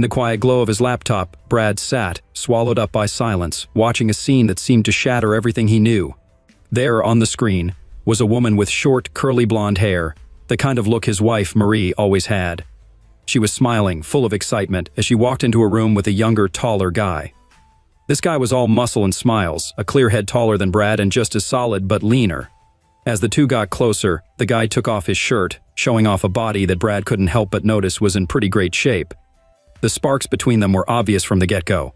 the quiet glow of his laptop, Brad sat, swallowed up by silence, watching a scene that seemed to shatter everything he knew. There, on the screen, was a woman with short, curly blonde hair, the kind of look his wife, Marie, always had. She was smiling, full of excitement, as she walked into a room with a younger, taller guy. This guy was all muscle and smiles, a clear head taller than Brad and just as solid but leaner. As the two got closer, the guy took off his shirt, showing off a body that Brad couldn't help but notice was in pretty great shape. The sparks between them were obvious from the get-go.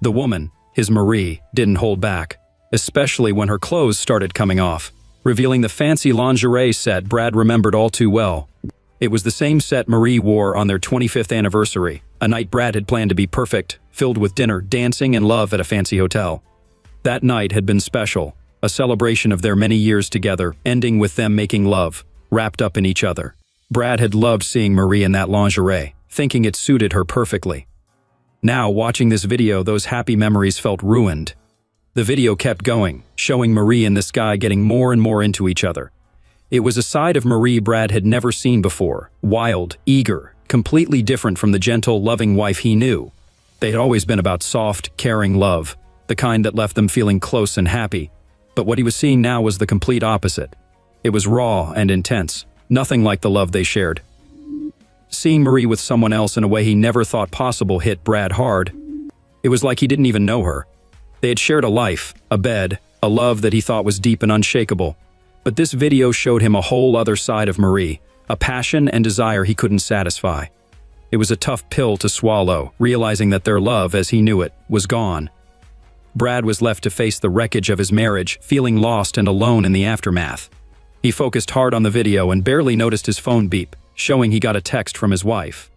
The woman, his Marie, didn't hold back, especially when her clothes started coming off, revealing the fancy lingerie set Brad remembered all too well. It was the same set Marie wore on their 25th anniversary, a night Brad had planned to be perfect, filled with dinner, dancing, and love at a fancy hotel. That night had been special, a celebration of their many years together, ending with them making love, wrapped up in each other. Brad had loved seeing Marie in that lingerie, thinking it suited her perfectly. Now, watching this video, those happy memories felt ruined. The video kept going, showing Marie and this guy getting more and more into each other. It was a side of Marie Brad had never seen before, wild, eager, completely different from the gentle, loving wife he knew. They had always been about soft, caring love, the kind that left them feeling close and happy. But what he was seeing now was the complete opposite. It was raw and intense, nothing like the love they shared. Seeing Marie with someone else in a way he never thought possible hit Brad hard. It was like he didn't even know her. They had shared a life, a bed, a love that he thought was deep and unshakable. But this video showed him a whole other side of Marie, a passion and desire he couldn't satisfy. It was a tough pill to swallow, realizing that their love, as he knew it, was gone. Brad was left to face the wreckage of his marriage, feeling lost and alone in the aftermath. He focused hard on the video and barely noticed his phone beep, showing he got a text from his wife.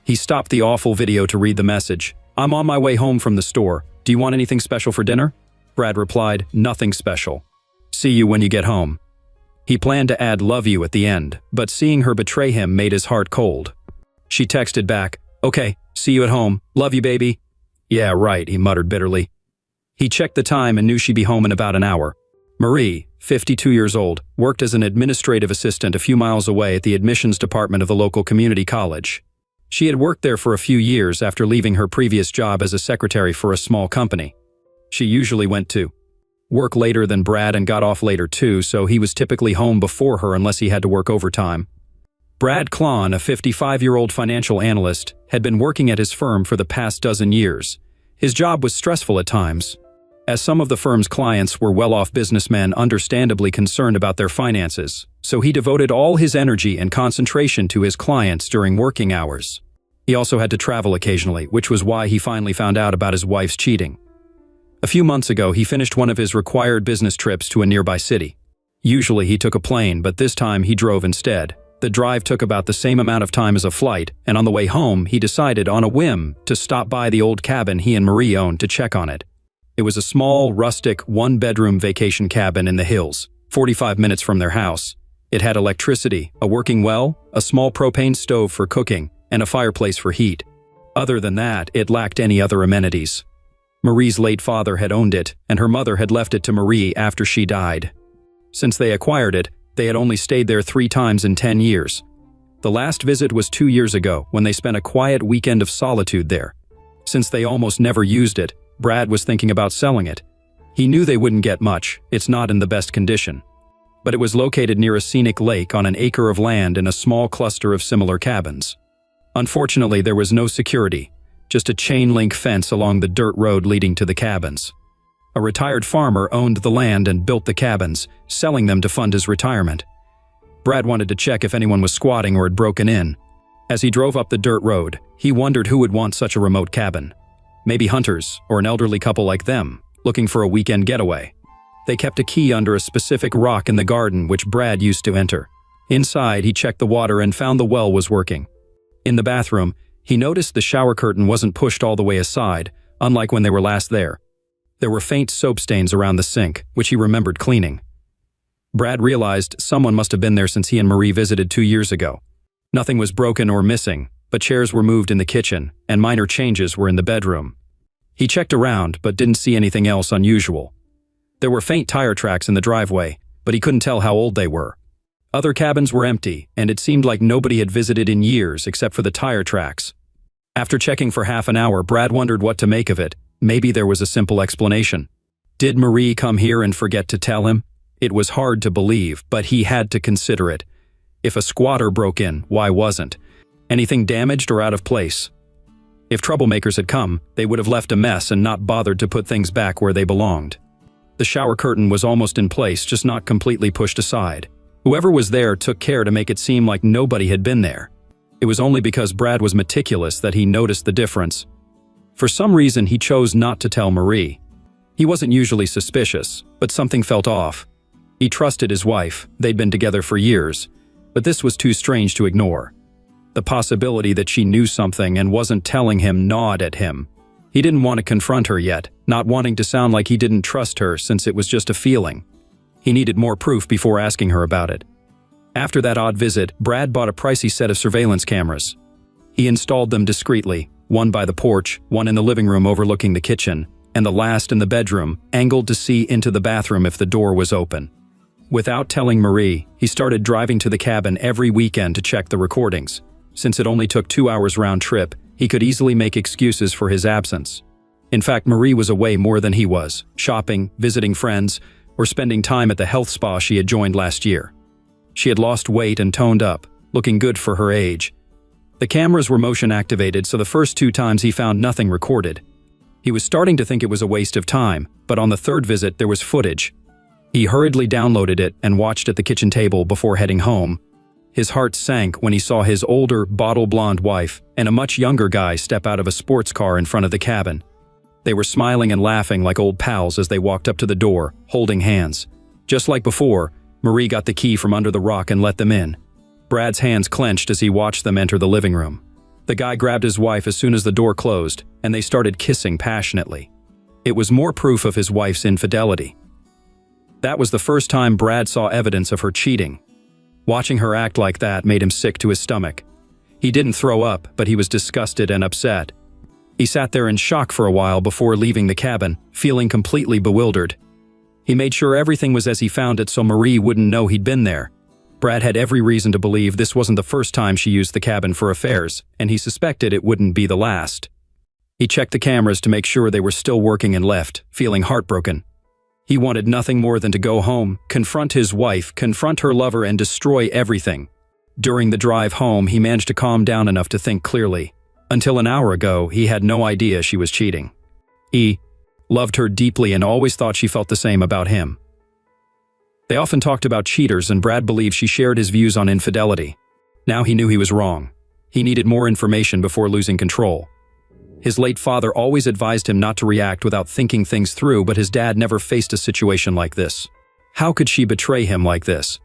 He stopped the awful video to read the message. "I'm on my way home from the store. Do you want anything special for dinner?" Brad replied, "Nothing special. See you when you get home." He planned to add "love you" at the end, but seeing her betray him made his heart cold. She texted back, "Okay, see you at home. Love you, baby." "Yeah, right," he muttered bitterly. He checked the time and knew she'd be home in about an hour. Marie, 52 years old, worked as an administrative assistant a few miles away at the admissions department of the local community college. She had worked there for a few years after leaving her previous job as a secretary for a small company. She usually went to work later than Brad and got off later too, so he was typically home before her unless he had to work overtime. Brad Klon, a 55-year-old financial analyst, had been working at his firm for the past dozen years. His job was stressful at times, as some of the firm's clients were well-off businessmen understandably concerned about their finances, so he devoted all his energy and concentration to his clients during working hours. He also had to travel occasionally, which was why he finally found out about his wife's cheating. A few months ago, he finished one of his required business trips to a nearby city. Usually he took a plane, but this time he drove instead. The drive took about the same amount of time as a flight, and on the way home, he decided on a whim to stop by the old cabin he and Marie owned to check on it. It was a small, rustic, one-bedroom vacation cabin in the hills, 45 minutes from their house. It had electricity, a working well, a small propane stove for cooking, and a fireplace for heat. Other than that, it lacked any other amenities. Marie's late father had owned it, and her mother had left it to Marie after she died. Since they acquired it, they had only stayed there 3 times in 10 years. The last visit was 2 years ago, when they spent a quiet weekend of solitude there. Since they almost never used it, Brad was thinking about selling it. He knew they wouldn't get much, it's not in the best condition. But it was located near a scenic lake on an acre of land in a small cluster of similar cabins. Unfortunately, there was no security, just a chain-link fence along the dirt road leading to the cabins. A retired farmer owned the land and built the cabins, selling them to fund his retirement. Brad wanted to check if anyone was squatting or had broken in. As he drove up the dirt road, he wondered who would want such a remote cabin. Maybe hunters, or an elderly couple like them, looking for a weekend getaway. They kept a key under a specific rock in the garden which Brad used to enter. Inside, he checked the water and found the well was working. In the bathroom, he noticed the shower curtain wasn't pushed all the way aside, unlike when they were last there. There were faint soap stains around the sink, which he remembered cleaning. Brad realized someone must have been there since he and Marie visited 2 years ago. Nothing was broken or missing, but chairs were moved in the kitchen, and minor changes were in the bedroom. He checked around, but didn't see anything else unusual. There were faint tire tracks in the driveway, but he couldn't tell how old they were. Other cabins were empty, and it seemed like nobody had visited in years except for the tire tracks. After checking for half an hour, Brad wondered what to make of it. Maybe there was a simple explanation. Did Marie come here and forget to tell him? It was hard to believe, but he had to consider it. If a squatter broke in, why wasn't anything damaged or out of place? If troublemakers had come, they would have left a mess and not bothered to put things back where they belonged. The shower curtain was almost in place, just not completely pushed aside. Whoever was there took care to make it seem like nobody had been there. It was only because Brad was meticulous that he noticed the difference. For some reason, he chose not to tell Marie. He wasn't usually suspicious, but something felt off. He trusted his wife, they'd been together for years, but this was too strange to ignore. The possibility that she knew something and wasn't telling him gnawed at him. He didn't want to confront her yet, not wanting to sound like he didn't trust her since it was just a feeling. He needed more proof before asking her about it. After that odd visit, Brad bought a pricey set of surveillance cameras. He installed them discreetly, one by the porch, one in the living room overlooking the kitchen, and the last in the bedroom, angled to see into the bathroom if the door was open. Without telling Marie, he started driving to the cabin every weekend to check the recordings. Since it only took 2 hours round trip, he could easily make excuses for his absence. In fact, Marie was away more than he was, shopping, visiting friends, or spending time at the health spa she had joined last year. She had lost weight and toned up, looking good for her age. The cameras were motion activated, so the first 2 times he found nothing recorded. He was starting to think it was a waste of time, but on the third visit there was footage. He hurriedly downloaded it and watched at the kitchen table before heading home. His heart sank when he saw his older, bottle-blonde wife and a much younger guy step out of a sports car in front of the cabin. They were smiling and laughing like old pals as they walked up to the door, holding hands. Just like before, Marie got the key from under the rock and let them in. Brad's hands clenched as he watched them enter the living room. The guy grabbed his wife as soon as the door closed, and they started kissing passionately. It was more proof of his wife's infidelity. That was the first time Brad saw evidence of her cheating. Watching her act like that made him sick to his stomach. He didn't throw up, but he was disgusted and upset. He sat there in shock for a while before leaving the cabin, feeling completely bewildered. He made sure everything was as he found it so Marie wouldn't know he'd been there. Brad had every reason to believe this wasn't the first time she used the cabin for affairs, and he suspected it wouldn't be the last. He checked the cameras to make sure they were still working and left, feeling heartbroken. He wanted nothing more than to go home, confront his wife, confront her lover, and destroy everything. During the drive home, he managed to calm down enough to think clearly. Until an hour ago, he had no idea she was cheating. He loved her deeply and always thought she felt the same about him. They often talked about cheaters, and Brad believed she shared his views on infidelity. Now he knew he was wrong. He needed more information before losing control. His late father always advised him not to react without thinking things through, but his dad never faced a situation like this. How could she betray him like this?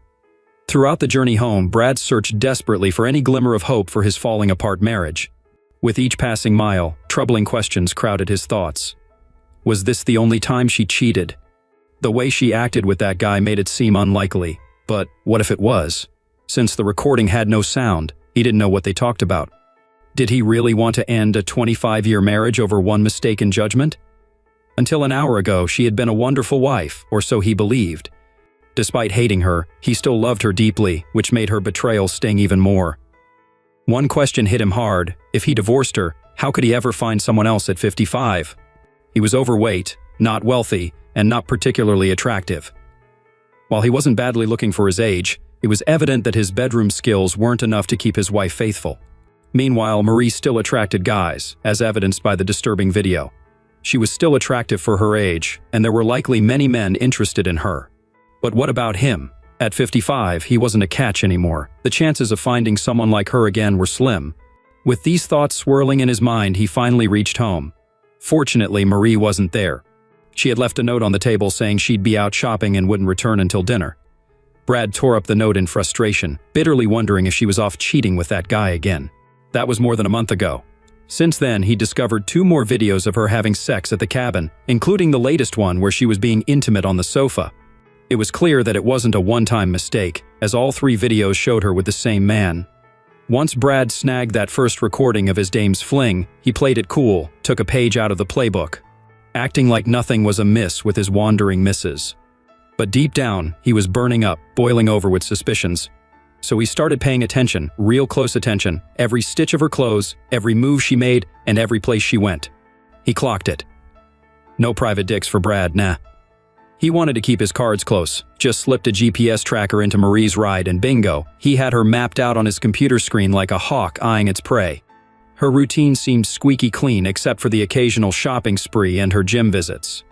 Throughout the journey home, Brad searched desperately for any glimmer of hope for his falling apart marriage. With each passing mile, troubling questions crowded his thoughts. Was this the only time she cheated? The way she acted with that guy made it seem unlikely, but what if it was? Since the recording had no sound, he didn't know what they talked about. Did he really want to end a 25-year marriage over one mistaken judgment? Until an hour ago, she had been a wonderful wife, or so he believed. Despite hating her, he still loved her deeply, which made her betrayal sting even more. One question hit him hard. If he divorced her, how could he ever find someone else at 55? He was overweight, not wealthy, and not particularly attractive. While he wasn't badly looking for his age, it was evident that his bedroom skills weren't enough to keep his wife faithful. Meanwhile, Marie still attracted guys, as evidenced by the disturbing video. She was still attractive for her age, and there were likely many men interested in her. But what about him? At 55, he wasn't a catch anymore. The chances of finding someone like her again were slim. With these thoughts swirling in his mind, he finally reached home. Fortunately, Marie wasn't there. She had left a note on the table saying she'd be out shopping and wouldn't return until dinner. Brad tore up the note in frustration, bitterly wondering if she was off cheating with that guy again. That was more than a month ago. Since then, he discovered 2 more videos of her having sex at the cabin, including the latest one where she was being intimate on the sofa. It was clear that it wasn't a one-time mistake, as all 3 videos showed her with the same man. Once Brad snagged that first recording of his dame's fling, he played it cool, took a page out of the playbook, acting like nothing was amiss with his wandering misses. But deep down, he was burning up, boiling over with suspicions. So he started paying attention, real close attention, every stitch of her clothes, every move she made, and every place she went. He clocked it. No private dicks for Brad, nah. He wanted to keep his cards close, just slipped a GPS tracker into Marie's ride and bingo, he had her mapped out on his computer screen like a hawk eyeing its prey. Her routine seemed squeaky clean except for the occasional shopping spree and her gym visits.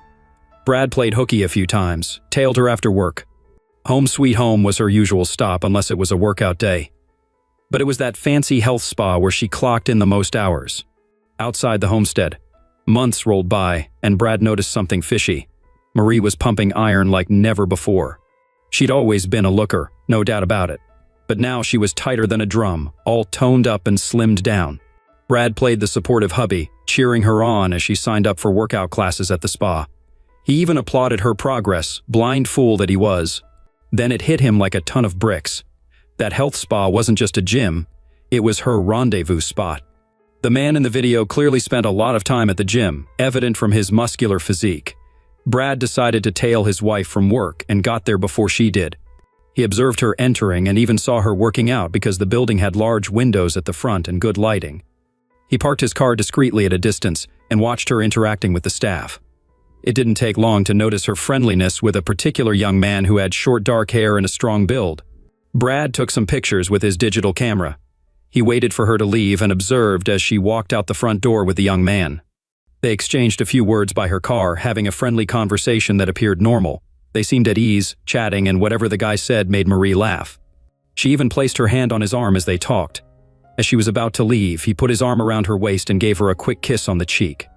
Brad played hooky a few times, tailed her after work. Home sweet home was her usual stop unless it was a workout day. But it was that fancy health spa where she clocked in the most hours. Outside the homestead, months rolled by, and Brad noticed something fishy. Marie was pumping iron like never before. She'd always been a looker, no doubt about it. But now she was tighter than a drum, all toned up and slimmed down. Brad played the supportive hubby, cheering her on as she signed up for workout classes at the spa. He even applauded her progress, blind fool that he was. Then it hit him like a ton of bricks. That health spa wasn't just a gym, it was her rendezvous spot. The man in the video clearly spent a lot of time at the gym, evident from his muscular physique. Brad decided to tail his wife from work and got there before she did. He observed her entering and even saw her working out because the building had large windows at the front and good lighting. He parked his car discreetly at a distance and watched her interacting with the staff. It didn't take long to notice her friendliness with a particular young man who had short dark hair and a strong build. Brad took some pictures with his digital camera. He waited for her to leave and observed as she walked out the front door with the young man. They exchanged a few words by her car, having a friendly conversation that appeared normal. They seemed at ease, chatting, and whatever the guy said made Marie laugh. She even placed her hand on his arm as they talked. As she was about to leave, he put his arm around her waist and gave her a quick kiss on the cheek.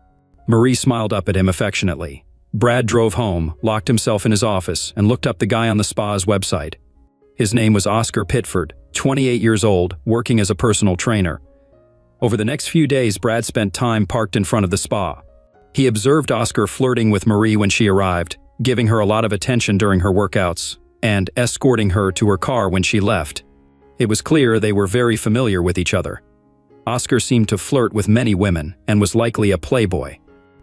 Marie smiled up at him affectionately. Brad drove home, locked himself in his office, and looked up the guy on the spa's website. His name was Oscar Pitford, 28 years old, working as a personal trainer. Over the next few days, Brad spent time parked in front of the spa. He observed Oscar flirting with Marie when she arrived, giving her a lot of attention during her workouts, and escorting her to her car when she left. It was clear they were very familiar with each other. Oscar seemed to flirt with many women and was likely a playboy.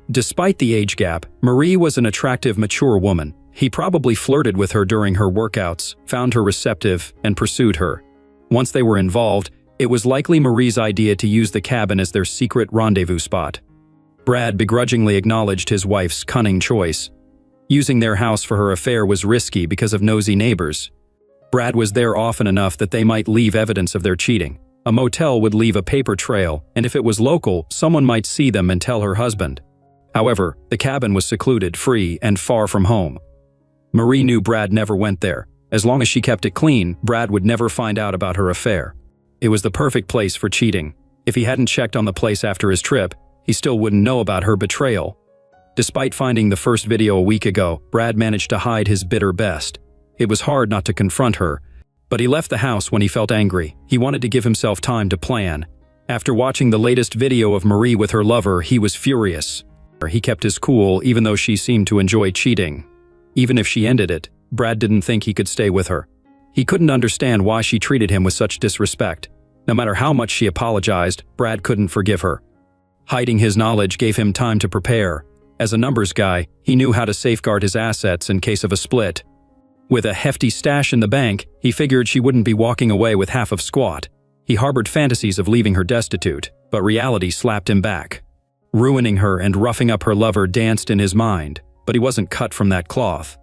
Despite the age gap, Marie was an attractive, mature woman. He probably flirted with her during her workouts, found her receptive, and pursued her. Once they were involved, it was likely Marie's idea to use the cabin as their secret rendezvous spot. Brad begrudgingly acknowledged his wife's cunning choice. Using their house for her affair was risky because of nosy neighbors. Brad was there often enough that they might leave evidence of their cheating. A motel would leave a paper trail, and if it was local, someone might see them and tell her husband. However, the cabin was secluded, free, and far from home. Marie knew Brad never went there. As long as she kept it clean, Brad would never find out about her affair. It was the perfect place for cheating. If he hadn't checked on the place after his trip, he still wouldn't know about her betrayal. Despite finding the first video a week ago, Brad managed to hide his bitter best. It was hard not to confront her, but he left the house when he felt angry. He wanted to give himself time to plan. After watching the latest video of Marie with her lover, he was furious. He kept his cool even though she seemed to enjoy cheating. Even if she ended it, Brad didn't think he could stay with her. He couldn't understand why she treated him with such disrespect. No matter how much she apologized, Brad couldn't forgive her. Hiding his knowledge gave him time to prepare. As a numbers guy, he knew how to safeguard his assets in case of a split. With a hefty stash in the bank, he figured she wouldn't be walking away with half of squat. He harbored fantasies of leaving her destitute, but reality slapped him back. Ruining her and roughing up her lover danced in his mind, but he wasn't cut from that cloth.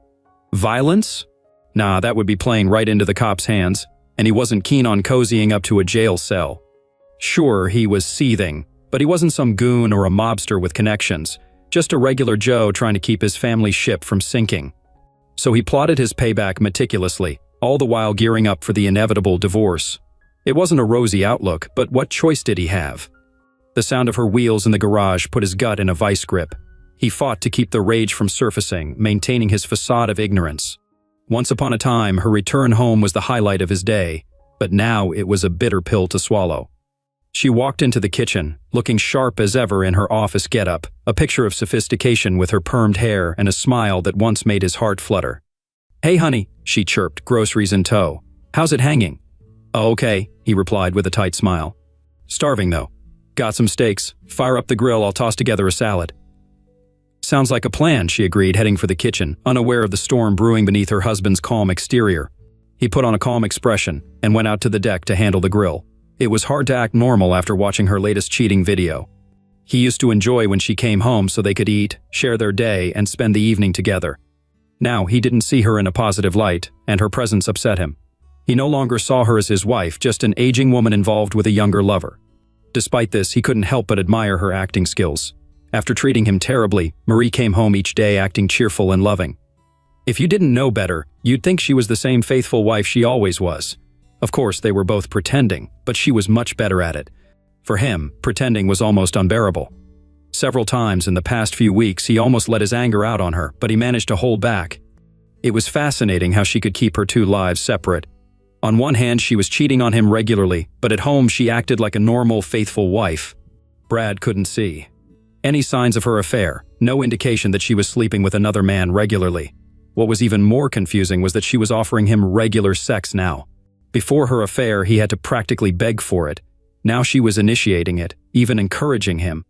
Violence? Nah, that would be playing right into the cops' hands, and he wasn't keen on cozying up to a jail cell. Sure, he was seething, but he wasn't some goon or a mobster with connections, just a regular Joe trying to keep his family ship from sinking. So he plotted his payback meticulously, all the while gearing up for the inevitable divorce. It wasn't a rosy outlook, but what choice did he have? The sound of her wheels in the garage put his gut in a vice grip. He fought to keep the rage from surfacing, maintaining his facade of ignorance. Once upon a time, her return home was the highlight of his day, but now it was a bitter pill to swallow. She walked into the kitchen, looking sharp as ever in her office getup, a picture of sophistication with her permed hair and a smile that once made his heart flutter. "Hey honey," she chirped, groceries in tow. "How's it hanging?" "Oh, okay," he replied with a tight smile. "Starving though. Got some steaks. Fire up the grill, I'll toss together a salad." "Sounds like a plan," she agreed, heading for the kitchen, unaware of the storm brewing beneath her husband's calm exterior. He put on a calm expression and went out to the deck to handle the grill. It was hard to act normal after watching her latest cheating video. He used to enjoy when she came home so they could eat, share their day, and spend the evening together. Now he didn't see her in a positive light, and her presence upset him. He no longer saw her as his wife, just an aging woman involved with a younger lover. Despite this, he couldn't help but admire her acting skills. After treating him terribly, Marie came home each day acting cheerful and loving. If you didn't know better, you'd think she was the same faithful wife she always was. Of course, they were both pretending, but she was much better at it. For him, pretending was almost unbearable. Several times in the past few weeks, he almost let his anger out on her, but he managed to hold back. It was fascinating how she could keep her two lives separate. On one hand, she was cheating on him regularly, but at home she acted like a normal, faithful wife. Brad couldn't see any signs of her affair, no indication that she was sleeping with another man regularly. What was even more confusing was that she was offering him regular sex now. Before her affair, he had to practically beg for it. Now she was initiating it, even encouraging him.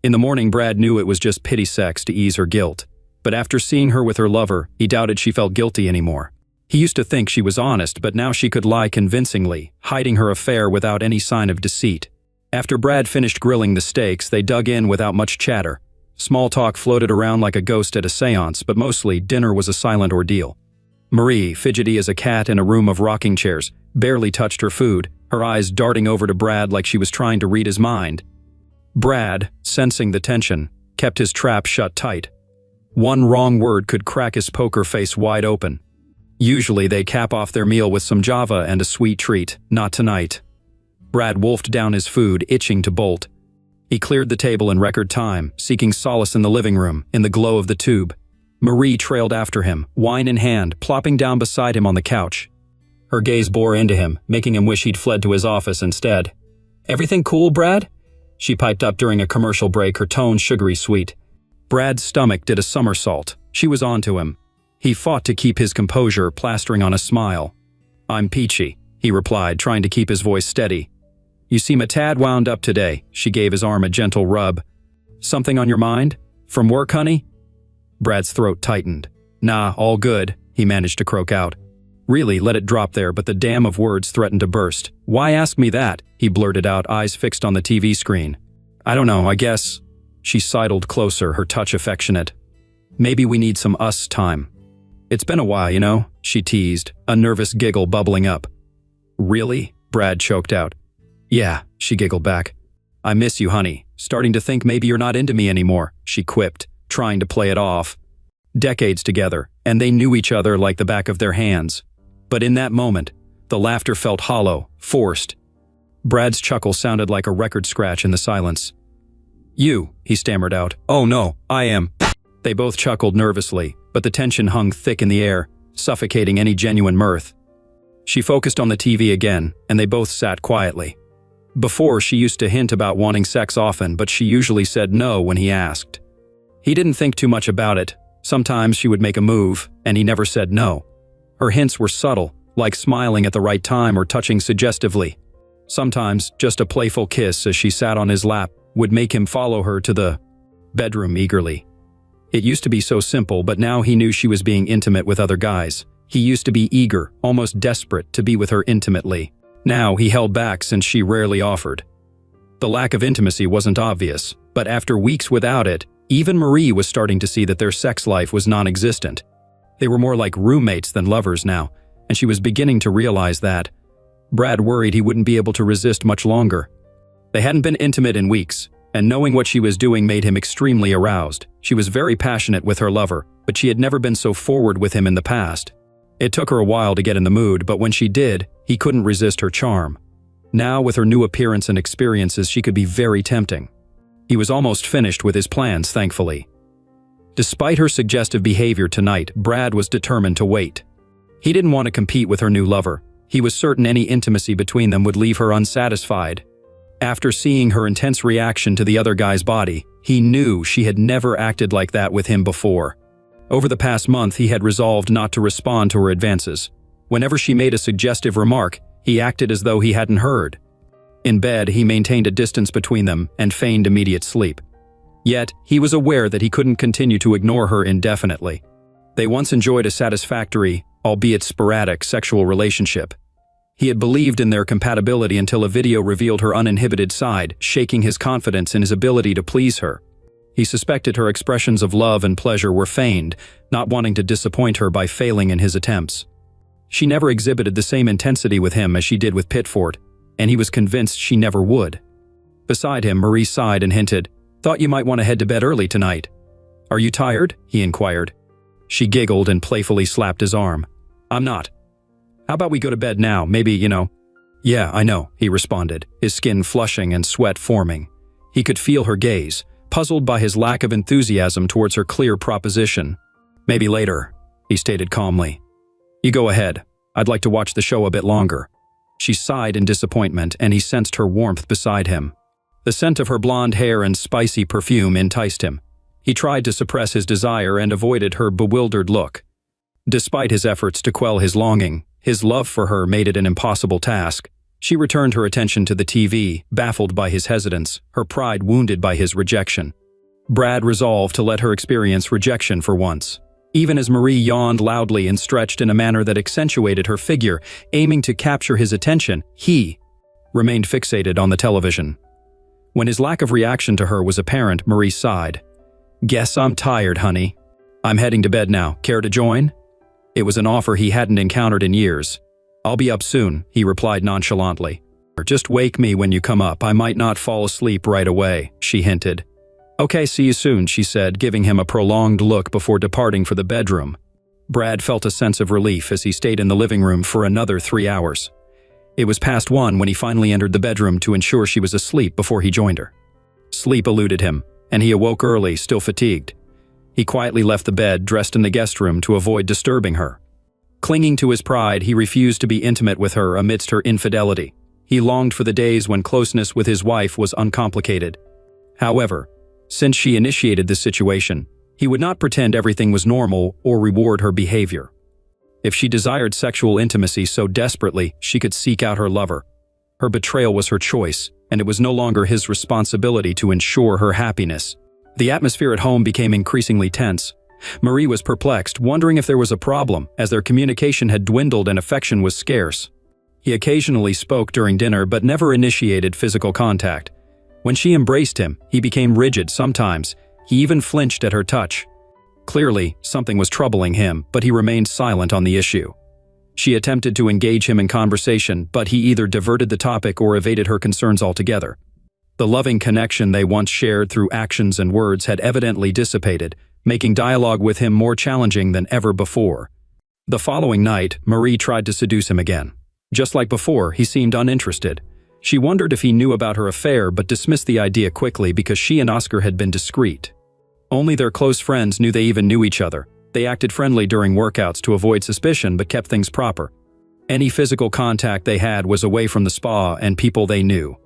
In the morning, Brad knew it was just pity sex to ease her guilt. But after seeing her with her lover, he doubted she felt guilty anymore. He used to think she was honest, but now she could lie convincingly, hiding her affair without any sign of deceit. After Brad finished grilling the steaks, they dug in without much chatter. Small talk floated around like a ghost at a seance, but mostly dinner was a silent ordeal. Marie, fidgety as a cat in a room of rocking chairs, barely touched her food, her eyes darting over to Brad like she was trying to read his mind. Brad, sensing the tension, kept his trap shut tight. One wrong word could crack his poker face wide open. Usually they cap off their meal with some Java and a sweet treat, not tonight. Brad wolfed down his food, itching to bolt. He cleared the table in record time, seeking solace in the living room, in the glow of the tube. Marie trailed after him, wine in hand, plopping down beside him on the couch. Her gaze bore into him, making him wish he'd fled to his office instead. "Everything cool, Brad?" She piped up during a commercial break, her tone sugary sweet. Brad's stomach did a somersault. She was on to him. He fought to keep his composure, plastering on a smile. "I'm peachy," he replied, trying to keep his voice steady. "You seem a tad wound up today." She gave his arm a gentle rub. "Something on your mind? From work, honey?" Brad's throat tightened. "Nah, all good," he managed to croak out. Really let it drop there, but the dam of words threatened to burst. "Why ask me that?" he blurted out, eyes fixed on the TV screen. "I don't know, I guess." She sidled closer, her touch affectionate. "Maybe we need some us time." "It's been a while, you know," she teased, a nervous giggle bubbling up. "Really?" Brad choked out. "Yeah," she giggled back. "I miss you, honey. Starting to think maybe you're not into me anymore," she quipped, trying to play it off. Decades together, and they knew each other like the back of their hands. But in that moment, the laughter felt hollow, forced. Brad's chuckle sounded like a record scratch in the silence. "You," he stammered out. "Oh no, I am." They both chuckled nervously, but the tension hung thick in the air, suffocating any genuine mirth. She focused on the TV again, and they both sat quietly. Before, she used to hint about wanting sex often, but she usually said no when he asked. He didn't think too much about it. Sometimes she would make a move, and he never said no. Her hints were subtle, like smiling at the right time or touching suggestively. Sometimes, just a playful kiss as she sat on his lap would make him follow her to the bedroom eagerly. It used to be so simple, but now he knew she was being intimate with other guys. He used to be eager, almost desperate, to be with her intimately. Now he held back since she rarely offered. The lack of intimacy wasn't obvious, but after weeks without it, even Marie was starting to see that their sex life was non-existent. They were more like roommates than lovers now, and she was beginning to realize that. Brad worried he wouldn't be able to resist much longer. They hadn't been intimate in weeks, and knowing what she was doing made him extremely aroused. She was very passionate with her lover, but she had never been so forward with him in the past. It took her a while to get in the mood, but when she did, he couldn't resist her charm. Now, with her new appearance and experiences, she could be very tempting. He was almost finished with his plans, thankfully. Despite her suggestive behavior tonight, Brad was determined to wait. He didn't want to compete with her new lover. He was certain any intimacy between them would leave her unsatisfied. After seeing her intense reaction to the other guy's body, he knew she had never acted like that with him before. Over the past month, he had resolved not to respond to her advances. Whenever she made a suggestive remark, he acted as though he hadn't heard. In bed, he maintained a distance between them and feigned immediate sleep. Yet, he was aware that he couldn't continue to ignore her indefinitely. They once enjoyed a satisfactory, albeit sporadic, sexual relationship. He had believed in their compatibility until a video revealed her uninhibited side, shaking his confidence in his ability to please her. He suspected her expressions of love and pleasure were feigned, not wanting to disappoint her by failing in his attempts. She never exhibited the same intensity with him as she did with Pitford, and he was convinced she never would. Beside him, Marie sighed and hinted, "Thought you might want to head to bed early tonight." "Are you tired?" he inquired. She giggled and playfully slapped his arm. "I'm not. How about we go to bed now, maybe, "Yeah, I know," he responded, his skin flushing and sweat forming. He could feel her gaze, puzzled by his lack of enthusiasm towards her clear proposition. "Maybe later," he stated calmly. "You go ahead. I'd like to watch the show a bit longer." She sighed in disappointment, and he sensed her warmth beside him. The scent of her blonde hair and spicy perfume enticed him. He tried to suppress his desire and avoided her bewildered look. Despite his efforts to quell his longing, his love for her made it an impossible task. She returned her attention to the TV, baffled by his hesitance, her pride wounded by his rejection. Brad resolved to let her experience rejection for once. Even as Marie yawned loudly and stretched in a manner that accentuated her figure, aiming to capture his attention, he remained fixated on the television. When his lack of reaction to her was apparent, Marie sighed. "Guess I'm tired, honey. I'm heading to bed now. Care to join?" It was an offer he hadn't encountered in years. "I'll be up soon," he replied nonchalantly. "Just wake me when you come up. I might not fall asleep right away," she hinted. "Okay, see you soon," she said, giving him a prolonged look before departing for the bedroom. Brad felt a sense of relief as he stayed in the living room for another 3 hours. It was past 1 when he finally entered the bedroom to ensure she was asleep before he joined her. Sleep eluded him, and he awoke early, still fatigued. He quietly left the bed, dressed in the guest room to avoid disturbing her. Clinging to his pride, he refused to be intimate with her amidst her infidelity. He longed for the days when closeness with his wife was uncomplicated. However, since she initiated this situation, he would not pretend everything was normal or reward her behavior. If she desired sexual intimacy so desperately, she could seek out her lover. Her betrayal was her choice, and it was no longer his responsibility to ensure her happiness. The atmosphere at home became increasingly tense. Marie was perplexed, wondering if there was a problem, as their communication had dwindled and affection was scarce. He occasionally spoke during dinner but never initiated physical contact. When she embraced him, he became rigid sometimes. He even flinched at her touch. Clearly, something was troubling him, but he remained silent on the issue. She attempted to engage him in conversation, but he either diverted the topic or evaded her concerns altogether. The loving connection they once shared through actions and words had evidently dissipated, making dialogue with him more challenging than ever before. The following night, Marie tried to seduce him again. Just like before, he seemed uninterested. She wondered if he knew about her affair but dismissed the idea quickly because she and Oscar had been discreet. Only their close friends knew they even knew each other. They acted friendly during workouts to avoid suspicion but kept things proper. Any physical contact they had was away from the spa and people they knew.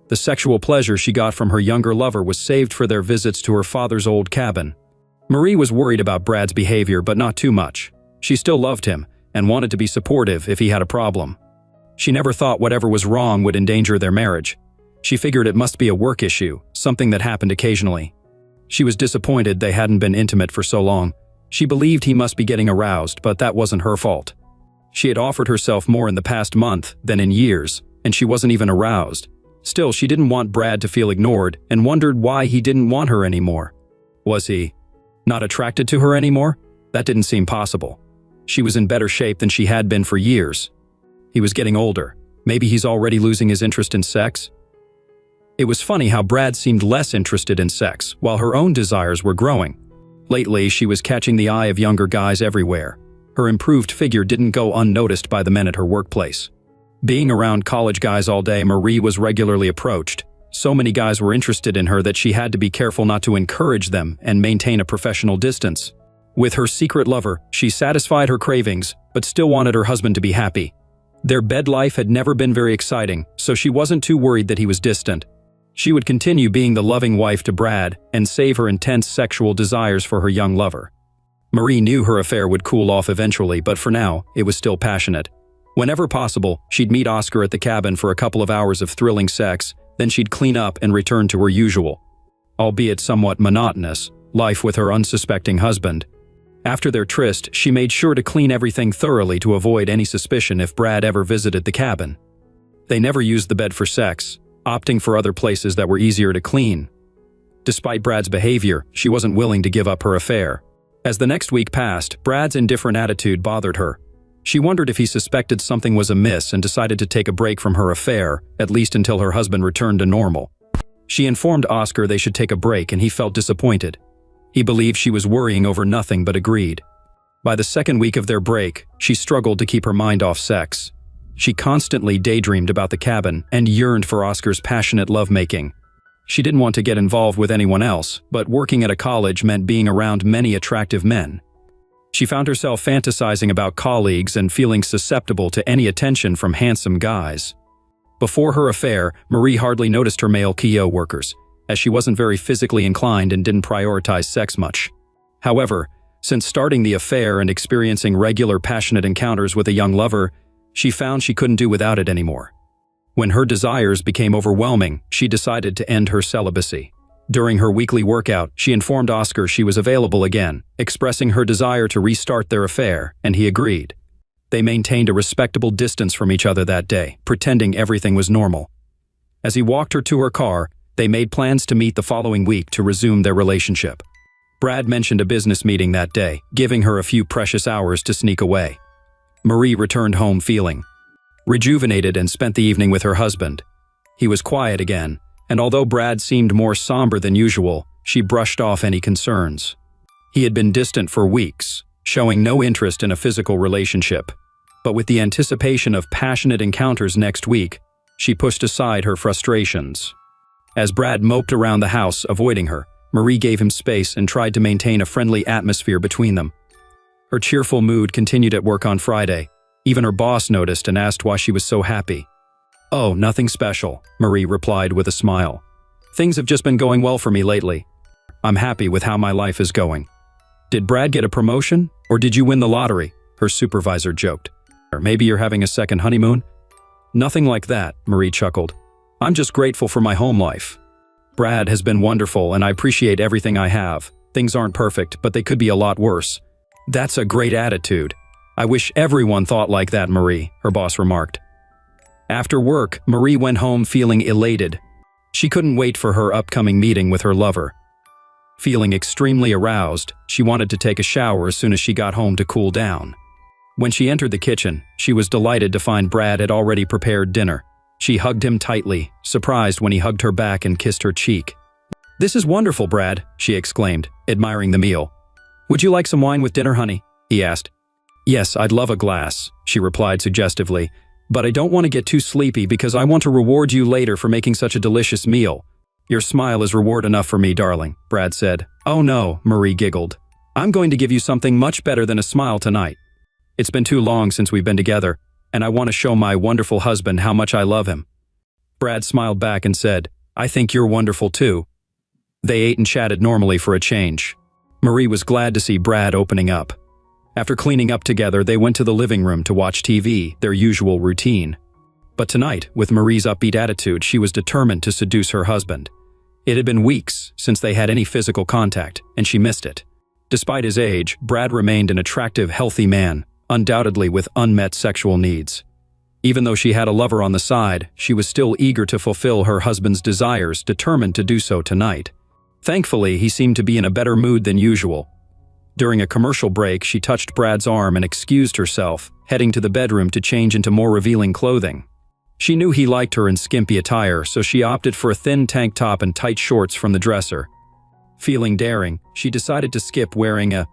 The sexual pleasure she got from her younger lover was saved for their visits to her father's old cabin. Marie was worried about Brad's behavior, but not too much. She still loved him and wanted to be supportive if he had a problem. She never thought whatever was wrong would endanger their marriage. She figured it must be a work issue, something that happened occasionally. She was disappointed they hadn't been intimate for so long. She believed he must be getting aroused, but that wasn't her fault. She had offered herself more in the past month than in years, and she wasn't even aroused. Still, she didn't want Brad to feel ignored and wondered why he didn't want her anymore. Was he not attracted to her anymore? That didn't seem possible. She was in better shape than she had been for years. He was getting older. Maybe he's already losing his interest in sex? It was funny how Brad seemed less interested in sex, while her own desires were growing. Lately, she was catching the eye of younger guys everywhere. Her improved figure didn't go unnoticed by the men at her workplace. Being around college guys all day, Marie was regularly approached. So many guys were interested in her that she had to be careful not to encourage them and maintain a professional distance. With her secret lover, she satisfied her cravings, but still wanted her husband to be happy. Their bed life had never been very exciting, so she wasn't too worried that he was distant. She would continue being the loving wife to Brad and save her intense sexual desires for her young lover. Marie knew her affair would cool off eventually, but for now, it was still passionate. Whenever possible, she'd meet Oscar at the cabin for a couple of hours of thrilling sex, then she'd clean up and return to her usual, albeit somewhat monotonous, life with her unsuspecting husband. After their tryst, she made sure to clean everything thoroughly to avoid any suspicion if Brad ever visited the cabin. They never used the bed for sex, opting for other places that were easier to clean. Despite Brad's behavior, she wasn't willing to give up her affair. As the next week passed, Brad's indifferent attitude bothered her. She wondered if he suspected something was amiss and decided to take a break from her affair, at least until her husband returned to normal. She informed Oscar they should take a break, and he felt disappointed. He believed she was worrying over nothing but agreed. By the second week of their break, she struggled to keep her mind off sex. She constantly daydreamed about the cabin and yearned for Oscar's passionate lovemaking. She didn't want to get involved with anyone else, but working at a college meant being around many attractive men. She found herself fantasizing about colleagues and feeling susceptible to any attention from handsome guys. Before her affair, Marie hardly noticed her male co-workers, as she wasn't very physically inclined and didn't prioritize sex much. However, since starting the affair and experiencing regular passionate encounters with a young lover, she found she couldn't do without it anymore. When her desires became overwhelming, she decided to end her celibacy. During her weekly workout, she informed Oscar she was available again, expressing her desire to restart their affair, and he agreed. They maintained a respectable distance from each other that day, pretending everything was normal. As he walked her to her car, they made plans to meet the following week to resume their relationship. Brad mentioned a business meeting that day, giving her a few precious hours to sneak away. Marie returned home feeling rejuvenated and spent the evening with her husband. He was quiet again, and although Brad seemed more somber than usual, she brushed off any concerns. He had been distant for weeks, showing no interest in a physical relationship. But with the anticipation of passionate encounters next week, she pushed aside her frustrations. As Brad moped around the house, avoiding her, Marie gave him space and tried to maintain a friendly atmosphere between them. Her cheerful mood continued at work on Friday. Even her boss noticed and asked why she was so happy. "Oh, nothing special," Marie replied with a smile. "Things have just been going well for me lately. I'm happy with how my life is going." "Did Brad get a promotion? Or did you win the lottery?" her supervisor joked. "Or maybe you're having a second honeymoon?" "Nothing like that," Marie chuckled. "I'm just grateful for my home life. Brad has been wonderful and I appreciate everything I have. Things aren't perfect, but they could be a lot worse." "That's a great attitude. I wish everyone thought like that, Marie," her boss remarked. After work, Marie went home feeling elated. She couldn't wait for her upcoming meeting with her lover. Feeling extremely aroused, she wanted to take a shower as soon as she got home to cool down. When she entered the kitchen, she was delighted to find Brad had already prepared dinner. She hugged him tightly, surprised when he hugged her back and kissed her cheek. "This is wonderful, Brad," she exclaimed, admiring the meal. "Would you like some wine with dinner, honey?" he asked. "Yes, I'd love a glass," she replied suggestively, "but I don't want to get too sleepy because I want to reward you later for making such a delicious meal." "Your smile is reward enough for me, darling," Brad said. "Oh no," Marie giggled. "I'm going to give you something much better than a smile tonight. It's been too long since we've been together, and I want to show my wonderful husband how much I love him." Brad smiled back and said, "I think you're wonderful too." They ate and chatted normally for a change. Marie was glad to see Brad opening up. After cleaning up together, they went to the living room to watch TV, their usual routine. But tonight, with Marie's upbeat attitude, she was determined to seduce her husband. It had been weeks since they had any physical contact, and she missed it. Despite his age, Brad remained an attractive, healthy man, undoubtedly with unmet sexual needs. Even though she had a lover on the side, she was still eager to fulfill her husband's desires, determined to do so tonight. Thankfully, he seemed to be in a better mood than usual. During a commercial break, she touched Brad's arm and excused herself, heading to the bedroom to change into more revealing clothing. She knew he liked her in skimpy attire, so she opted for a thin tank top and tight shorts from the dresser. Feeling daring, she decided to skip wearing a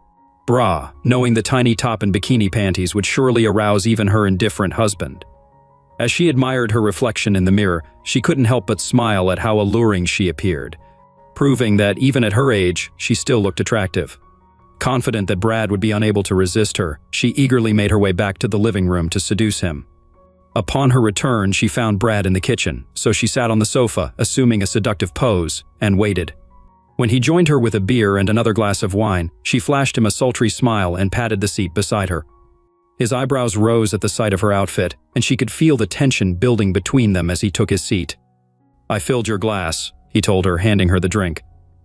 bra, knowing the tiny top and bikini panties would surely arouse even her indifferent husband. As she admired her reflection in the mirror, she couldn't help but smile at how alluring she appeared, proving that even at her age, she still looked attractive. Confident that Brad would be unable to resist her, she eagerly made her way back to the living room to seduce him. Upon her return, she found Brad in the kitchen, so she sat on the sofa, assuming a seductive pose, and waited. When he joined her with a beer and another glass of wine, she flashed him a sultry smile and patted the seat beside her. His eyebrows rose at the sight of her outfit, and she could feel the tension building between them as he took his seat. "I filled your glass," he told her, handing her the drink.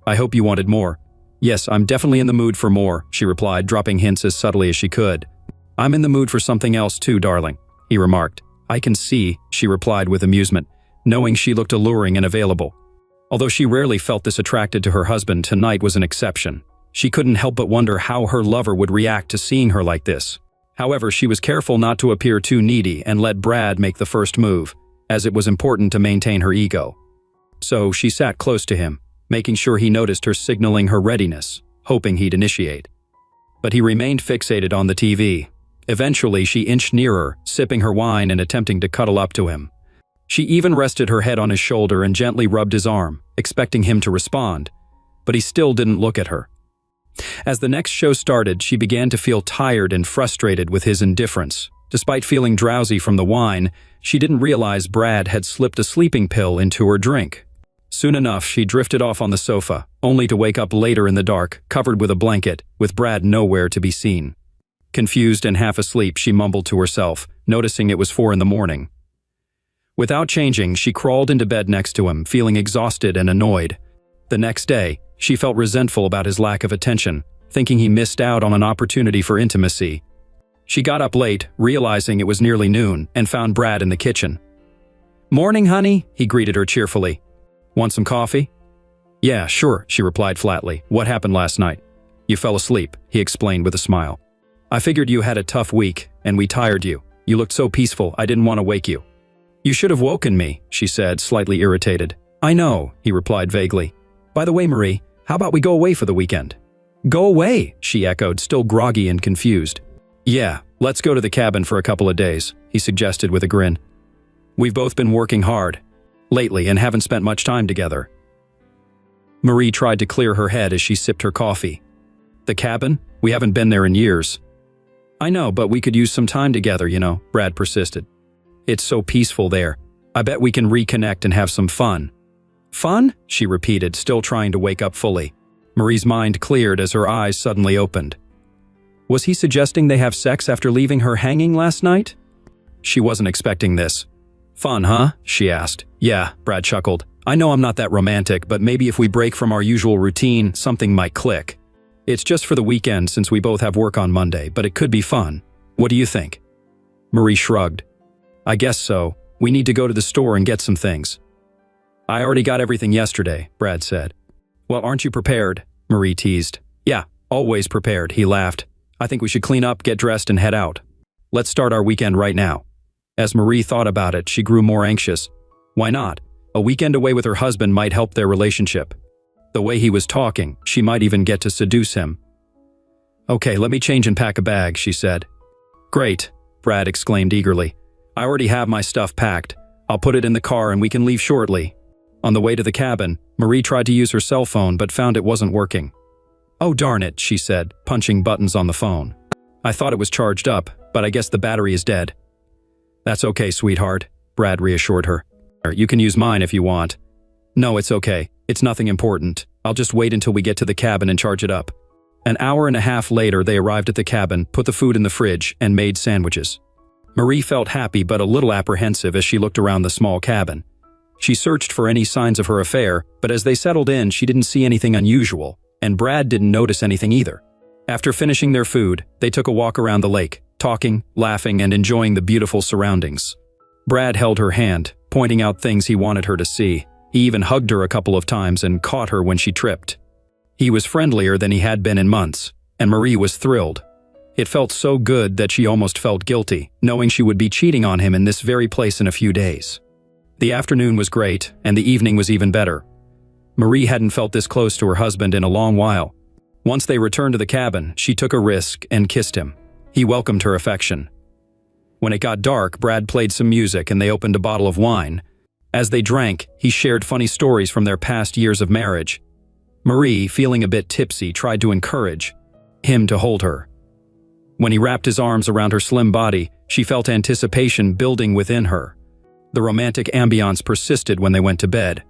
"I hope you wanted more." Yes, I'm definitely in the mood for more, she replied, dropping hints as subtly as she could. I'm in the mood for something else too, darling, he remarked. I can see, she replied with amusement, knowing she looked alluring and available. Although she rarely felt this attracted to her husband, tonight was an exception. She couldn't help but wonder how her lover would react to seeing her like this. However, she was careful not to appear too needy and let Brad make the first move, as it was important to maintain her ego. So she sat close to him, making sure he noticed her, signaling her readiness, hoping he'd initiate. But he remained fixated on the TV. Eventually, she inched nearer, sipping her wine and attempting to cuddle up to him. She even rested her head on his shoulder and gently rubbed his arm, expecting him to respond, but he still didn't look at her. As the next show started, she began to feel tired and frustrated with his indifference. Despite feeling drowsy from the wine, she didn't realize Brad had slipped a sleeping pill into her drink. Soon enough, she drifted off on the sofa, only to wake up later in the dark, covered with a blanket, with Brad nowhere to be seen. Confused and half asleep, she mumbled to herself, noticing it was 4 a.m. Without changing, she crawled into bed next to him, feeling exhausted and annoyed. The next day, she felt resentful about his lack of attention, thinking he missed out on an opportunity for intimacy. She got up late, realizing it was nearly noon, and found Brad in the kitchen. "Morning, honey," he greeted her cheerfully. "Want some coffee?" "Yeah, sure," she replied flatly. "What happened last night?" "You fell asleep," he explained with a smile. "I figured you had a tough week, and we tired you. You looked so peaceful, I didn't want to wake you." "You should have woken me," she said, slightly irritated. "I know," he replied vaguely. "By the way, Marie, how about we go away for the weekend?" "Go away?" she echoed, still groggy and confused. "Yeah, let's go to the cabin for a couple of days," he suggested with a grin. "We've both been working hard lately and haven't spent much time together." Marie tried to clear her head as she sipped her coffee. "The cabin? We haven't been there in years." "I know, but we could use some time together, you know," Brad persisted. "It's so peaceful there. I bet we can reconnect and have some fun." "Fun?" she repeated, still trying to wake up fully. Marie's mind cleared as her eyes suddenly opened. Was he suggesting they have sex after leaving her hanging last night? She wasn't expecting this. "Fun, huh?" she asked. "Yeah," Brad chuckled. "I know I'm not that romantic, but maybe if we break from our usual routine, something might click. It's just for the weekend since we both have work on Monday, but it could be fun. What do you think?" Marie shrugged. "I guess so. We need to go to the store and get some things." "I already got everything yesterday," Brad said. "Well, aren't you prepared?" Marie teased. "Yeah, always prepared," he laughed. "I think we should clean up, get dressed, and head out. Let's start our weekend right now." As Marie thought about it, she grew more anxious. Why not? A weekend away with her husband might help their relationship. The way he was talking, she might even get to seduce him. "Okay, let me change and pack a bag," she said. "Great," Brad exclaimed eagerly. "I already have my stuff packed. I'll put it in the car and we can leave shortly." On the way to the cabin, Marie tried to use her cell phone but found it wasn't working. "Oh darn it," she said, punching buttons on the phone. "I thought it was charged up, but I guess the battery is dead." "That's okay, sweetheart," Brad reassured her. "You can use mine if you want." "No, it's okay. It's nothing important. I'll just wait until we get to the cabin and charge it up." An hour and a half later, they arrived at the cabin, put the food in the fridge, and made sandwiches. Marie felt happy but a little apprehensive as she looked around the small cabin. She searched for any signs of her affair, but as they settled in, she didn't see anything unusual, and Brad didn't notice anything either. After finishing their food, they took a walk around the lake, talking, laughing, and enjoying the beautiful surroundings. Brad held her hand, pointing out things he wanted her to see. He even hugged her a couple of times and caught her when she tripped. He was friendlier than he had been in months, and Marie was thrilled. It felt so good that she almost felt guilty, knowing she would be cheating on him in this very place in a few days. The afternoon was great, and the evening was even better. Marie hadn't felt this close to her husband in a long while. Once they returned to the cabin, she took a risk and kissed him. He welcomed her affection. When it got dark, Brad played some music and they opened a bottle of wine. As they drank, he shared funny stories from their past years of marriage. Marie, feeling a bit tipsy, tried to encourage him to hold her. When he wrapped his arms around her slim body, she felt anticipation building within her. The romantic ambiance persisted when they went to bed.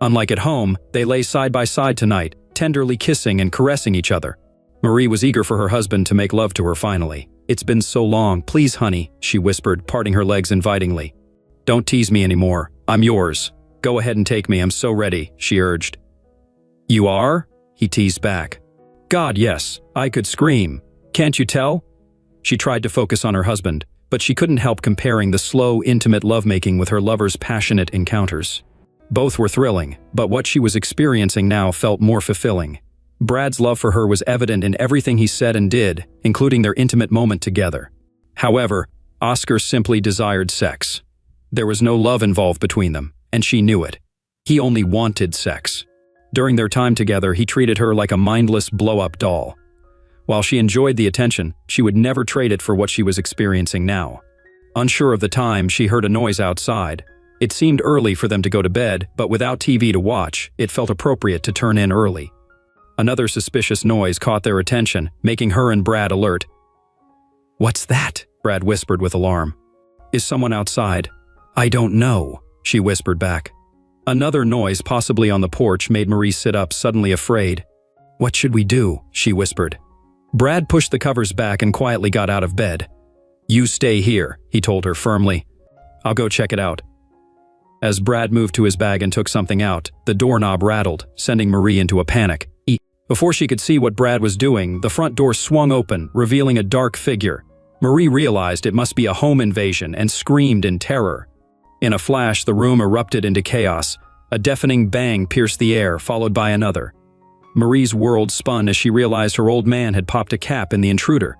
Unlike at home, they lay side by side tonight, tenderly kissing and caressing each other. Marie was eager for her husband to make love to her finally. "It's been so long, please honey," she whispered, parting her legs invitingly. "Don't tease me anymore. I'm yours. Go ahead and take me, I'm so ready," she urged. "You are?" he teased back. God, yes, I could scream. Can't you tell? She tried to focus on her husband, but she couldn't help comparing the slow, intimate lovemaking with her lover's passionate encounters. Both were thrilling, but what she was experiencing now felt more fulfilling. Brad's love for her was evident in everything he said and did, including their intimate moment together. However, Oscar simply desired sex. There was no love involved between them, and she knew it. He only wanted sex. During their time together, he treated her like a mindless blow-up doll. While she enjoyed the attention, she would never trade it for what she was experiencing now. Unsure of the time, she heard a noise outside. It seemed early for them to go to bed, but without TV to watch, it felt appropriate to turn in early. Another suspicious noise caught their attention, making her and Brad alert. "What's that?" Brad whispered with alarm. "Is someone outside?" "I don't know," she whispered back. Another noise, possibly on the porch, made Marie sit up, suddenly afraid. "What should we do?" she whispered. Brad pushed the covers back and quietly got out of bed. "You stay here," he told her firmly. "I'll go check it out." As Brad moved to his bag and took something out, the doorknob rattled, sending Marie into a panic. Before she could see what Brad was doing, the front door swung open, revealing a dark figure. Marie realized it must be a home invasion and screamed in terror. In a flash, the room erupted into chaos. A deafening bang pierced the air, followed by another. Marie's world spun as she realized her old man had popped a cap in the intruder.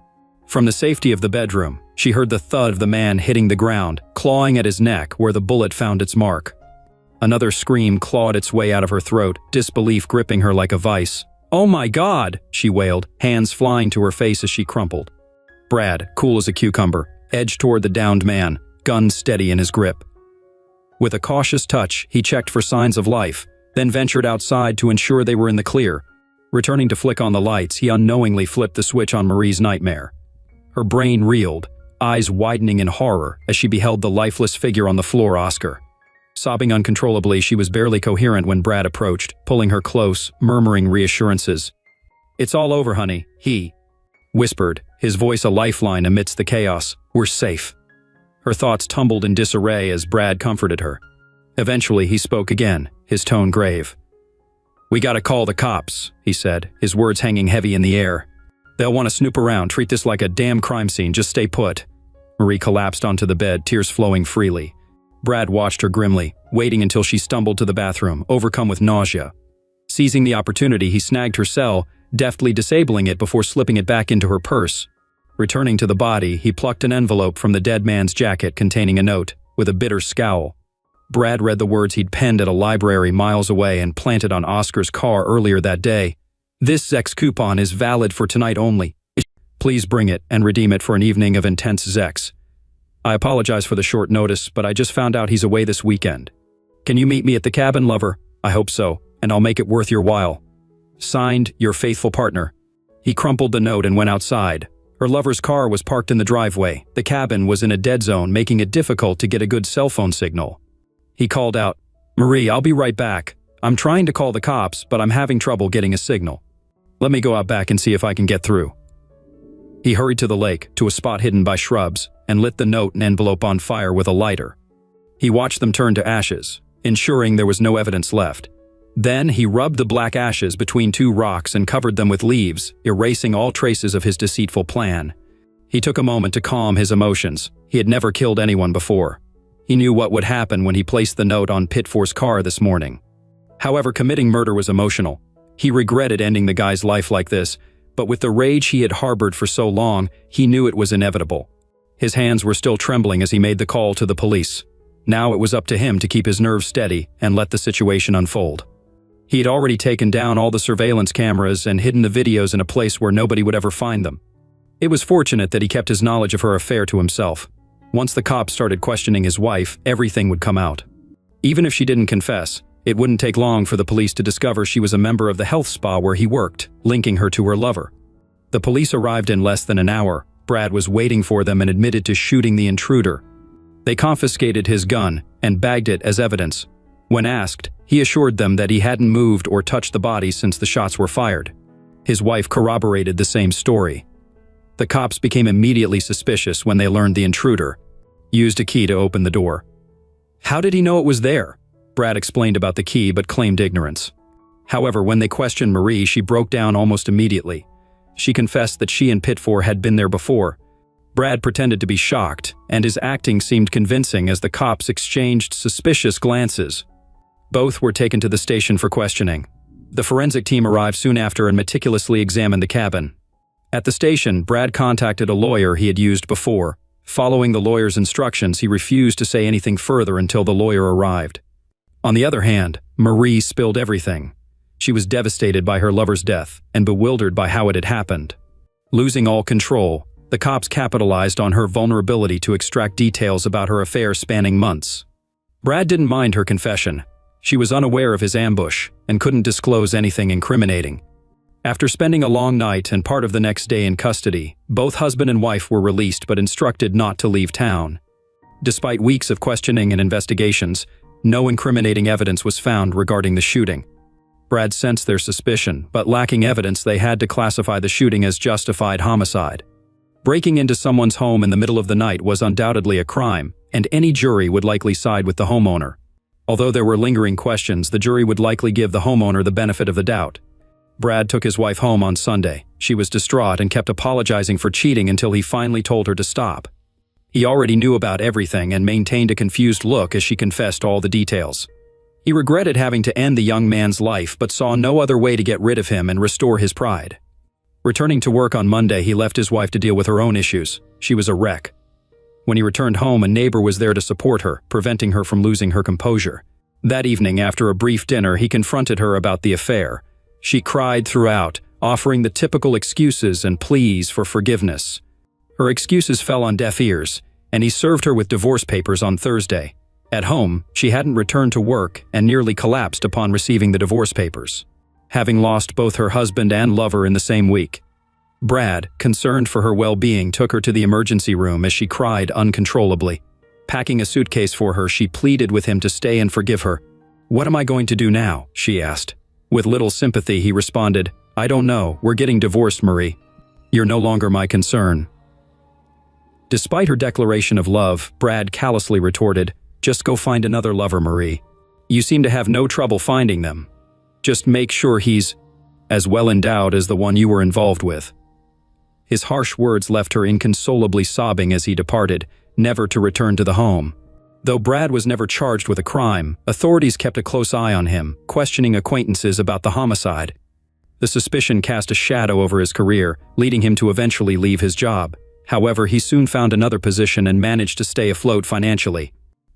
From the safety of the bedroom, she heard the thud of the man hitting the ground, clawing at his neck where the bullet found its mark. Another scream clawed its way out of her throat, disbelief gripping her like a vice. "Oh my God!" she wailed, hands flying to her face as she crumpled. Brad, cool as a cucumber, edged toward the downed man, gun steady in his grip. With a cautious touch, he checked for signs of life, then ventured outside to ensure they were in the clear. Returning to flick on the lights, he unknowingly flipped the switch on Marie's nightmare. Her brain reeled, eyes widening in horror as she beheld the lifeless figure on the floor, Oscar. Sobbing uncontrollably, she was barely coherent when Brad approached, pulling her close, murmuring reassurances. "It's all over, honey," he whispered, his voice a lifeline amidst the chaos. "We're safe." Her thoughts tumbled in disarray as Brad comforted her. Eventually, he spoke again, his tone grave. "We gotta call the cops," he said, his words hanging heavy in the air. "They'll want to snoop around, treat this like a damn crime scene, just stay put." Marie collapsed onto the bed, tears flowing freely. Brad watched her grimly, waiting until she stumbled to the bathroom, overcome with nausea. Seizing the opportunity, he snagged her cell, deftly disabling it before slipping it back into her purse. Returning to the body, he plucked an envelope from the dead man's jacket containing a note, with a bitter scowl. Brad read the words he'd penned at a library miles away and planted on Oscar's car earlier that day. "This Zex coupon is valid for tonight only. Please bring it and redeem it for an evening of intense Zex. I apologize for the short notice, but I just found out he's away this weekend. Can you meet me at the cabin, lover? I hope so, and I'll make it worth your while. Signed, your faithful partner." He crumpled the note and went outside. Her lover's car was parked in the driveway. The cabin was in a dead zone, making it difficult to get a good cell phone signal. He called out, "Marie, I'll be right back. I'm trying to call the cops, but I'm having trouble getting a signal. Let me go out back and see if I can get through." He hurried to the lake, to a spot hidden by shrubs, and lit the note and envelope on fire with a lighter. He watched them turn to ashes, ensuring there was no evidence left. Then he rubbed the black ashes between two rocks and covered them with leaves, erasing all traces of his deceitful plan. He took a moment to calm his emotions. He had never killed anyone before. He knew what would happen when he placed the note on Pitfor's car this morning. However, committing murder was emotional. He regretted ending the guy's life like this, but with the rage he had harbored for so long, he knew it was inevitable. His hands were still trembling as he made the call to the police. Now it was up to him to keep his nerves steady and let the situation unfold. He had already taken down all the surveillance cameras and hidden the videos in a place where nobody would ever find them. It was fortunate that he kept his knowledge of her affair to himself. Once the cops started questioning his wife, everything would come out. Even if she didn't confess, it wouldn't take long for the police to discover she was a member of the health spa where he worked, linking her to her lover. The police arrived in less than an hour. Brad was waiting for them and admitted to shooting the intruder. They confiscated his gun and bagged it as evidence. When asked, he assured them that he hadn't moved or touched the body since the shots were fired. His wife corroborated the same story. The cops became immediately suspicious when they learned the intruder used a key to open the door. How did he know it was there? Brad explained about the key but claimed ignorance. However, when they questioned Marie, she broke down almost immediately. She confessed that she and Pitfor had been there before. Brad pretended to be shocked, and his acting seemed convincing as the cops exchanged suspicious glances. Both were taken to the station for questioning. The forensic team arrived soon after and meticulously examined the cabin. At the station, Brad contacted a lawyer he had used before. Following the lawyer's instructions, he refused to say anything further until the lawyer arrived. On the other hand, Marie spilled everything. She was devastated by her lover's death and bewildered by how it had happened. Losing all control, the cops capitalized on her vulnerability to extract details about her affair spanning months. Brad didn't mind her confession. She was unaware of his ambush and couldn't disclose anything incriminating. After spending a long night and part of the next day in custody, both husband and wife were released but instructed not to leave town. Despite weeks of questioning and investigations, no incriminating evidence was found regarding the shooting. Brad sensed their suspicion, but lacking evidence, they had to classify the shooting as justified homicide. Breaking into someone's home in the middle of the night was undoubtedly a crime, and any jury would likely side with the homeowner. Although there were lingering questions, the jury would likely give the homeowner the benefit of the doubt. Brad took his wife home on Sunday. She was distraught and kept apologizing for cheating until he finally told her to stop. He already knew about everything and maintained a confused look as she confessed all the details. He regretted having to end the young man's life but saw no other way to get rid of him and restore his pride. Returning to work on Monday, he left his wife to deal with her own issues. She was a wreck. When he returned home, a neighbor was there to support her, preventing her from losing her composure. That evening, after a brief dinner, he confronted her about the affair. She cried throughout, offering the typical excuses and pleas for forgiveness. Her excuses fell on deaf ears, and he served her with divorce papers on Thursday. At home, she hadn't returned to work and nearly collapsed upon receiving the divorce papers, having lost both her husband and lover in the same week. Brad, concerned for her well-being, took her to the emergency room as she cried uncontrollably. Packing a suitcase for her, she pleaded with him to stay and forgive her. "What am I going to do now?" she asked. With little sympathy, he responded, "I don't know. We're getting divorced, Marie. You're no longer my concern." Despite her declaration of love, Brad callously retorted, "Just go find another lover, Marie. You seem to have no trouble finding them. Just make sure he's as well endowed as the one you were involved with." His harsh words left her inconsolably sobbing as he departed, never to return to the home. Though Brad was never charged with a crime, authorities kept a close eye on him, questioning acquaintances about the homicide. The suspicion cast a shadow over his career, leading him to eventually leave his job. However, he soon found another position and managed to stay afloat financially.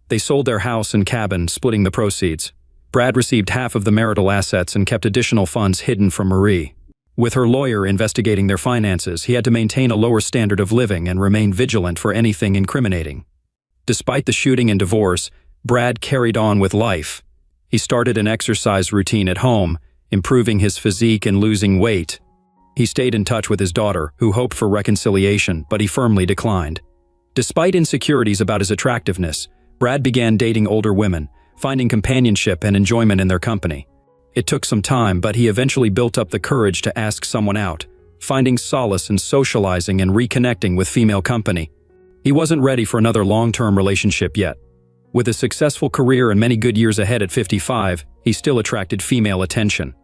They sold their house and cabin, splitting the proceeds. Brad received half of the marital assets and kept additional funds hidden from Marie. With her lawyer investigating their finances, he had to maintain a lower standard of living and remain vigilant for anything incriminating. Despite the shooting and divorce, Brad carried on with life. He started an exercise routine at home, improving his physique and losing weight. He stayed in touch with his daughter, who hoped for reconciliation, but he firmly declined. Despite insecurities about his attractiveness, Brad began dating older women, finding companionship and enjoyment in their company. It took some time, but he eventually built up the courage to ask someone out, finding solace in socializing and reconnecting with female company. He wasn't ready for another long-term relationship yet. With a successful career and many good years ahead at 55, he still attracted female attention.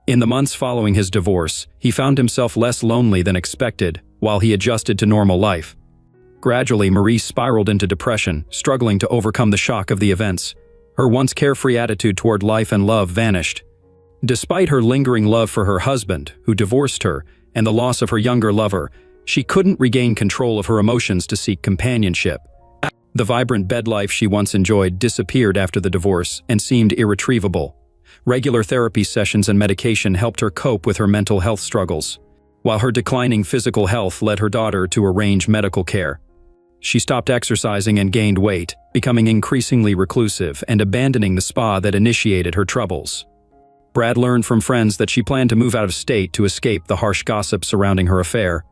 In the months following his divorce, he found himself less lonely than expected while he adjusted to normal life. Gradually, Marie spiraled into depression, struggling to overcome the shock of the events. Her once carefree attitude toward life and love vanished. Despite her lingering love for her husband, who divorced her, and the loss of her younger lover, she couldn't regain control of her emotions to seek companionship. The vibrant bed life she once enjoyed disappeared after the divorce and seemed irretrievable. Regular therapy sessions and medication helped her cope with her mental health struggles, while her declining physical health led her daughter to arrange medical care. She stopped exercising and gained weight, becoming increasingly reclusive and abandoning the spa that initiated her troubles. Brad learned from friends that she planned to move out of state to escape the harsh gossip surrounding her affair.